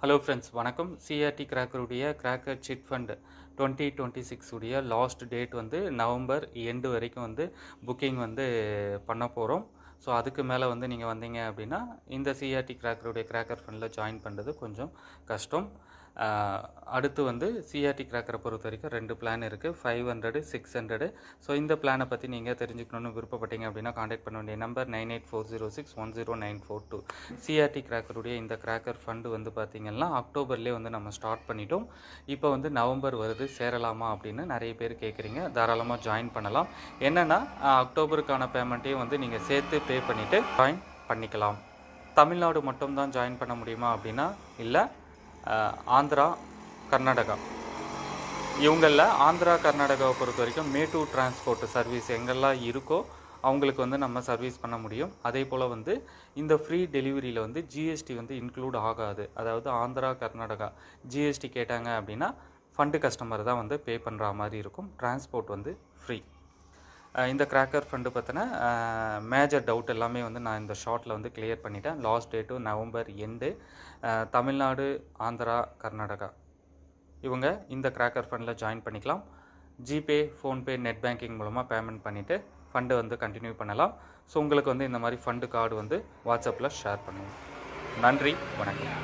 Hello friends, வணக்கம். CRT கிராக்கருடைய cracker chit fund 2026 உடைய last date வந்து நவம்பர் எண்டு வரைக்கும் வந்து புக்கிங் வந்து பண்ண போகிறோம். ஸோ அதுக்கு மேலே வந்து நீங்கள் வந்தீங்க அப்படின்னா இந்த சிஆர்டி கிராக்கருடைய கிராக்கர் ஃபண்டில் ஜாயின் பண்ணுறது கொஞ்சம் கஷ்டம். அடுத்து வந்து சிஆர்டி கிராக்கரை பொறுத்த வரைக்கும் 2 பிளான் இருக்குது, 500, 600. ஸோ இந்த பிளானை பற்றி நீங்கள் தெரிஞ்சுக்கணுன்னு விருப்பப்பட்டீங்க அப்படின்னா காண்டாக்ட் பண்ண வேண்டிய நம்பர் 9840610942. சிஆர்டி கிராக்கருடைய இந்த கிராக்கர் ஃபண்டு வந்து பார்த்திங்கன்னா அக்டோபர்லேயே வந்து நம்ம ஸ்டார்ட் பண்ணிட்டோம். இப்போ வந்து நவம்பர் வருது, சேரலாமா அப்படின்னு நிறைய பேர் கேட்குறீங்க. தாராளமாக ஜாயின் பண்ணலாம். என்னென்னா அக்டோபருக்கான பேமெண்ட்டையும் வந்து நீங்கள் சேர்த்து பே பண்ணிவிட்டு ஜாயின் பண்ணிக்கலாம். தமிழ்நாடு மட்டும்தான் ஜாயின் பண்ண முடியுமா அப்படின்னா இல்லை, ஆந்திரா, கர்நாடகா இவங்களில் ஆந்திரா கர்நாடகாவை பொறுத்த வரைக்கும் மேட்டூர் டிரான்ஸ்போர்ட் சர்வீஸ் எங்கெல்லாம் இருக்கோ அவங்களுக்கு வந்து நம்ம சர்வீஸ் பண்ண முடியும். அதே போல் வந்து இந்த ஃப்ரீ டெலிவரியில் வந்து ஜிஎஸ்டி வந்து இன்க்ளூட் ஆகாது. அதாவது ஆந்திரா கர்நாடகா ஜிஎஸ்டி கேட்டாங்க அப்படின்னா ஃபண்டு கஸ்டமர் தான் வந்து பே பண்ணுற மாதிரி இருக்கும். டிரான்ஸ்போர்ட் வந்து ஃப்ரீ. இந்த கிராக்கர் ஃபண்டு பற்றின மேஜர் டவுட் எல்லாமே வந்து நான் இந்த ஷார்ட்டில் வந்து கிளியர் பண்ணிட்டேன். Last date November end. Tamil Nadu, Andhra, Karnataka இவங்க இந்த கிராக்கர் ஃபண்டில் ஜாயின் பண்ணிக்கலாம். ஜிபே, ஃபோன்பே, நெட் பேங்கிங் மூலமாக பேமெண்ட் பண்ணிவிட்டு ஃபண்டு வந்து கண்டினியூ பண்ணலாம். ஸோ உங்களுக்கு வந்து இந்த மாதிரி ஃபண்டு கார்டு வந்து வாட்ஸ்அப்பில் ஷேர் பண்ணுவோம். நன்றி, வணக்கம்.